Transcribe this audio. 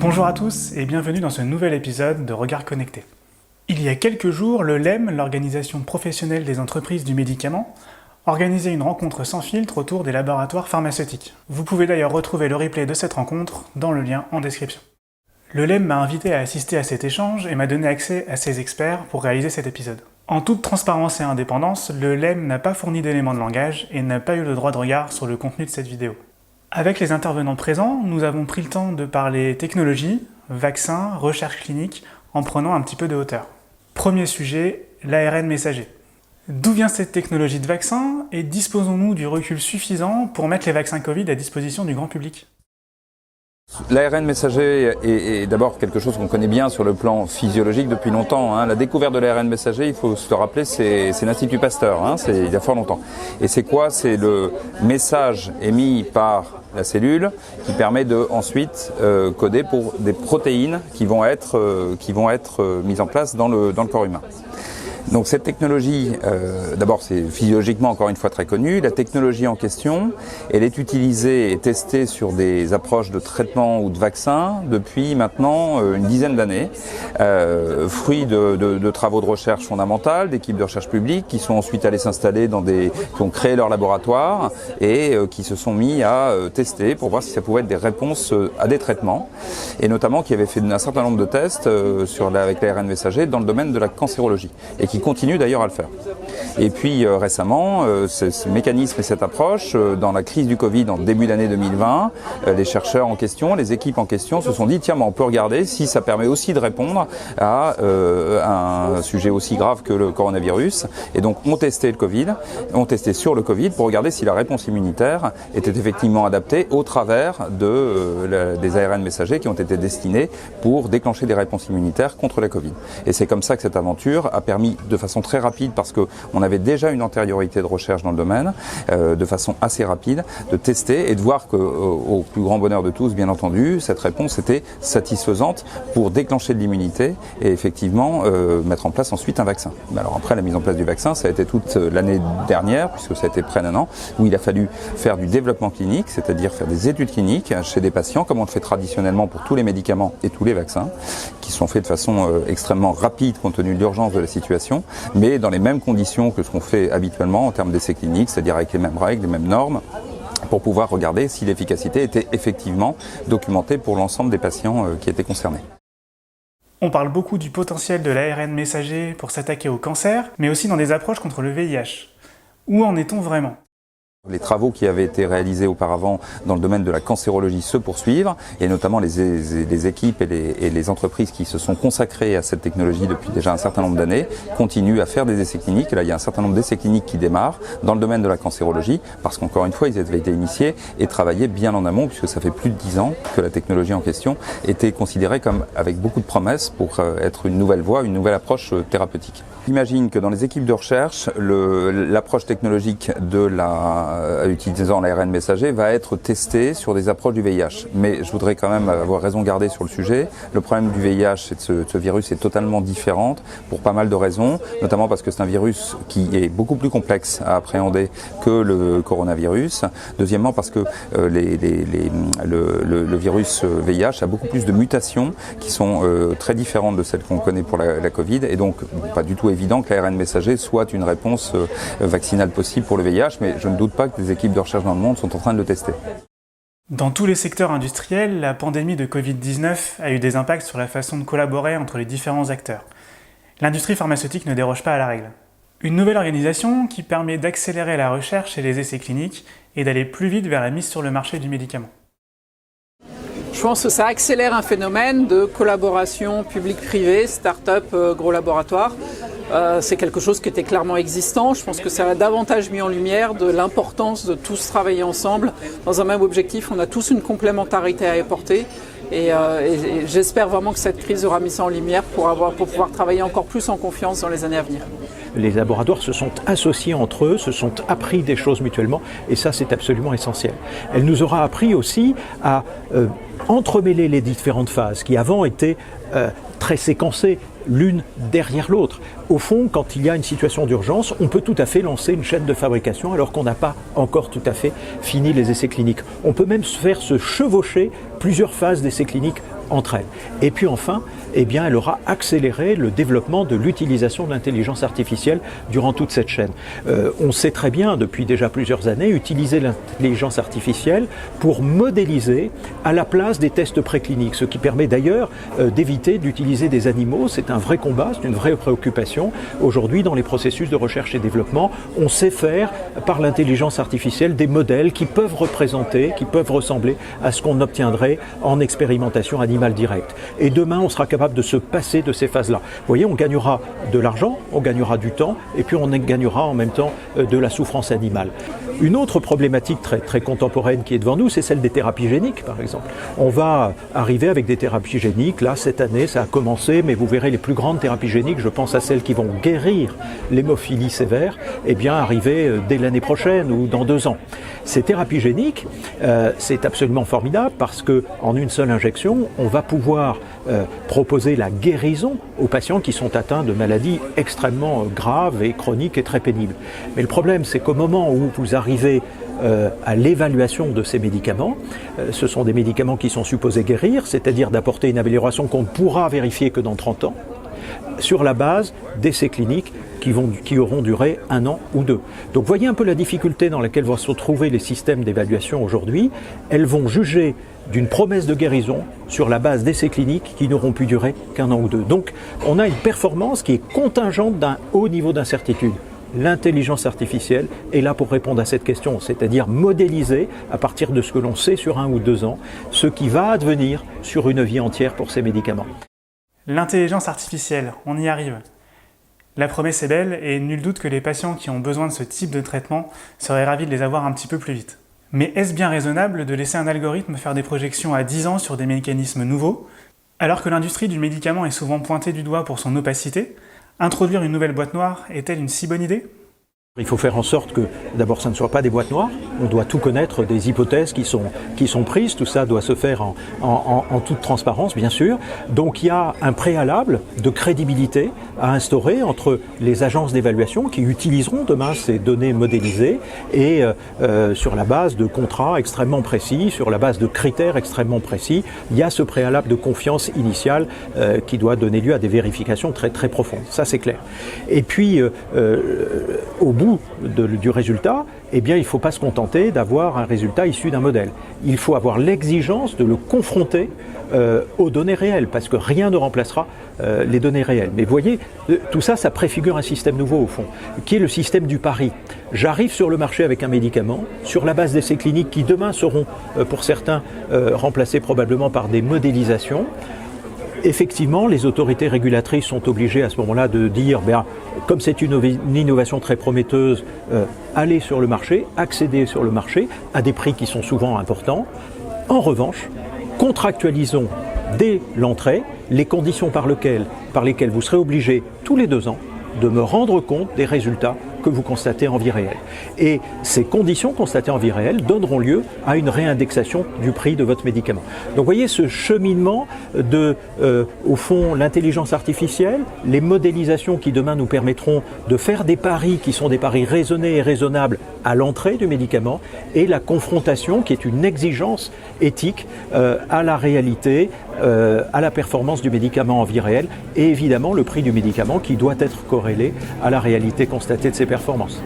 Bonjour à tous et bienvenue dans ce nouvel épisode de Regard Connecté. Il y a quelques jours, le LEM, l'Organisation professionnelle des entreprises du médicament, organisait une rencontre sans filtre autour des laboratoires pharmaceutiques. Vous pouvez d'ailleurs retrouver le replay de cette rencontre dans le lien en description. Le LEM m'a invité à assister à cet échange et m'a donné accès à ses experts pour réaliser cet épisode. En toute transparence et indépendance, le LEM n'a pas fourni d'éléments de langage et n'a pas eu le droit de regard sur le contenu de cette vidéo. Avec les intervenants présents, nous avons pris le temps de parler technologie, vaccins, recherche clinique, en prenant un petit peu de hauteur. Premier sujet, l'ARN messager. D'où vient cette technologie de vaccin et disposons-nous du recul suffisant pour mettre les vaccins Covid à disposition du grand public ? L'ARN messager est d'abord quelque chose qu'on connaît bien sur le plan physiologique depuis longtemps. La découverte de l'ARN messager, il faut se le rappeler, c'est l'Institut Pasteur, c'est il y a fort longtemps. Et c'est quoi? C'est le message émis par la cellule qui permet de ensuite coder pour des protéines qui vont être mises en place dans le corps humain. Donc cette technologie, d'abord c'est physiologiquement encore une fois très connu. La technologie en question, elle est utilisée et testée sur des approches de traitement ou de vaccins depuis maintenant une dizaine d'années, fruit de travaux de recherche fondamentale, d'équipes de recherche publiques qui sont ensuite allées s'installer qui ont créé leur laboratoire et qui se sont mis à tester pour voir si ça pouvait être des réponses à des traitements, et notamment qui avaient fait un certain nombre de tests avec l'ARN messager dans le domaine de la cancérologie et qui continue d'ailleurs à le faire. Et puis récemment, ce mécanisme et cette approche, dans la crise du Covid en début d'année 2020, les chercheurs en question, les équipes en question se sont dit tiens, on peut regarder si ça permet aussi de répondre à un sujet aussi grave que le coronavirus. Et donc ont testé sur le Covid pour regarder si la réponse immunitaire était effectivement adaptée au travers des ARN messagers qui ont été destinés pour déclencher des réponses immunitaires contre la Covid. Et c'est comme ça que cette aventure a permis de façon très rapide, parce qu'on avait déjà une antériorité de recherche dans le domaine, de façon assez rapide, de tester et de voir qu'au plus grand bonheur de tous, bien entendu, cette réponse était satisfaisante pour déclencher de l'immunité et effectivement mettre en place ensuite un vaccin. Mais alors après, la mise en place du vaccin, ça a été toute l'année dernière, puisque ça a été près d'un an, où il a fallu faire du développement clinique, c'est-à-dire faire des études cliniques chez des patients, comme on le fait traditionnellement pour tous les médicaments et tous les vaccins, qui sont faits de façon extrêmement rapide compte tenu de l'urgence de la situation, mais dans les mêmes conditions que ce qu'on fait habituellement en termes d'essais cliniques, c'est-à-dire avec les mêmes règles, les mêmes normes, pour pouvoir regarder si l'efficacité était effectivement documentée pour l'ensemble des patients qui étaient concernés. On parle beaucoup du potentiel de l'ARN messager pour s'attaquer au cancer, mais aussi dans des approches contre le VIH. Où en est-on vraiment ? Les travaux qui avaient été réalisés auparavant dans le domaine de la cancérologie se poursuivent, et notamment les équipes et les entreprises qui se sont consacrées à cette technologie depuis déjà un certain nombre d'années continuent à faire des essais cliniques. Et là, il y a un certain nombre d'essais cliniques qui démarrent dans le domaine de la cancérologie, parce qu'encore une fois, ils avaient été initiés et travaillés bien en amont, puisque ça fait plus de 10 ans que la technologie en question était considérée comme avec beaucoup de promesses pour être une nouvelle voie, une nouvelle approche thérapeutique. J'imagine que dans les équipes de recherche, l'approche technologique utilisant l'ARN messager va être testée sur des approches du VIH. Mais je voudrais quand même avoir raison gardée sur le sujet. Le problème du VIH et de ce virus est totalement différent pour pas mal de raisons, notamment parce que c'est un virus qui est beaucoup plus complexe à appréhender que le coronavirus. Deuxièmement, parce que le virus VIH a beaucoup plus de mutations qui sont très différentes de celles qu'on connaît pour la Covid, et donc pas du tout évident que l'ARN messager soit une réponse vaccinale possible pour le VIH, mais je ne doute pas que des équipes de recherche dans le monde sont en train de le tester. Dans tous les secteurs industriels, la pandémie de Covid-19 a eu des impacts sur la façon de collaborer entre les différents acteurs. L'industrie pharmaceutique ne déroge pas à la règle. Une nouvelle organisation qui permet d'accélérer la recherche et les essais cliniques et d'aller plus vite vers la mise sur le marché du médicament. Je pense que ça accélère un phénomène de collaboration public-privé, start-up, gros laboratoire. C'est quelque chose qui était clairement existant. Je pense que ça a davantage mis en lumière de l'importance de tous travailler ensemble dans un même objectif. On a tous une complémentarité à apporter. Et j'espère vraiment que cette crise aura mis ça en lumière pour pouvoir travailler encore plus en confiance dans les années à venir. Les laboratoires se sont associés entre eux, se sont appris des choses mutuellement, et ça c'est absolument essentiel. Elle nous aura appris aussi à entremêler les différentes phases qui avant étaient très séquencées, l'une derrière l'autre. Au fond, quand il y a une situation d'urgence, on peut tout à fait lancer une chaîne de fabrication alors qu'on n'a pas encore tout à fait fini les essais cliniques. On peut même se faire se chevaucher plusieurs phases d'essais cliniques entre elles. Et puis enfin, eh bien, elle aura accéléré le développement de l'utilisation de l'intelligence artificielle durant toute cette chaîne. On sait très bien, depuis déjà plusieurs années, utiliser l'intelligence artificielle pour modéliser à la place des tests précliniques, ce qui permet d'ailleurs d'éviter d'utiliser des animaux. C'est un vrai combat, c'est une vraie préoccupation. Aujourd'hui, dans les processus de recherche et développement, on sait faire par l'intelligence artificielle des modèles qui peuvent représenter, qui peuvent ressembler à ce qu'on obtiendrait en expérimentation animale directe. Et demain, on sera capable de se passer de ces phases-là. Vous voyez, on gagnera de l'argent, on gagnera du temps, et puis on gagnera en même temps de la souffrance animale. Une autre problématique très contemporaine qui est devant nous, c'est celle des thérapies géniques, par exemple. On va arriver avec des thérapies géniques. Là, cette année, ça a commencé, mais vous verrez les plus grandes thérapies géniques, je pense à celles qui vont guérir l'hémophilie sévère, eh bien, arriver dès l'année prochaine ou dans 2 ans. Ces thérapies géniques, c'est absolument formidable parce que en une seule injection, on va pouvoir proposer la guérison aux patients qui sont atteints de maladies extrêmement graves et chroniques et très pénibles. Mais le problème, c'est qu'au moment où vous arrivez à l'évaluation de ces médicaments, ce sont des médicaments qui sont supposés guérir, c'est-à-dire d'apporter une amélioration qu'on ne pourra vérifier que dans 30 ans, sur la base d'essais cliniques qui auront duré 1 an ou 2. Donc voyez un peu la difficulté dans laquelle vont se retrouver les systèmes d'évaluation aujourd'hui. Elles vont juger d'une promesse de guérison sur la base d'essais cliniques qui n'auront pu durer qu'1 an ou 2. Donc on a une performance qui est contingente d'un haut niveau d'incertitude. L'intelligence artificielle est là pour répondre à cette question, c'est-à-dire modéliser à partir de ce que l'on sait sur 1 ou 2 ans, ce qui va advenir sur une vie entière pour ces médicaments. L'intelligence artificielle, on y arrive. La promesse est belle et nul doute que les patients qui ont besoin de ce type de traitement seraient ravis de les avoir un petit peu plus vite. Mais est-ce bien raisonnable de laisser un algorithme faire des projections à 10 ans sur des mécanismes nouveaux, alors que l'industrie du médicament est souvent pointée du doigt pour son opacité? Introduire une nouvelle boîte noire est-elle une si bonne idée? Il faut faire en sorte que, d'abord, ça ne soit pas des boîtes noires. On doit tout connaître des hypothèses qui sont prises. Tout ça doit se faire en toute transparence, bien sûr. Donc, il y a un préalable de crédibilité à instaurer entre les agences d'évaluation qui utiliseront demain ces données modélisées et sur la base de contrats extrêmement précis, sur la base de critères extrêmement précis. Il y a ce préalable de confiance initiale qui doit donner lieu à des vérifications très profondes. Ça, c'est clair. Et puis, au bout du résultat, eh bien, il ne faut pas se contenter d'avoir un résultat issu d'un modèle. Il faut avoir l'exigence de le confronter aux données réelles, parce que rien ne remplacera les données réelles. Mais vous voyez, tout ça, ça préfigure un système nouveau, au fond, qui est le système du pari. J'arrive sur le marché avec un médicament, sur la base d'essais cliniques qui demain seront, pour certains, remplacés probablement par des modélisations. Effectivement, les autorités régulatrices sont obligées à ce moment-là de dire, comme c'est une innovation très prometteuse, aller sur le marché, accéder sur le marché à des prix qui sont souvent importants. En revanche, contractualisons dès l'entrée les conditions par lesquelles vous serez obligés tous les 2 ans de me rendre compte des résultats que vous constatez en vie réelle. Et ces conditions constatées en vie réelle donneront lieu à une réindexation du prix de votre médicament. Donc vous voyez ce cheminement de, au fond, l'intelligence artificielle, les modélisations qui demain nous permettront de faire des paris qui sont des paris raisonnés et raisonnables à l'entrée du médicament, et la confrontation qui est une exigence éthique à la réalité, à la performance du médicament en vie réelle, et évidemment le prix du médicament qui doit être corrélé à la réalité constatée de ses performances.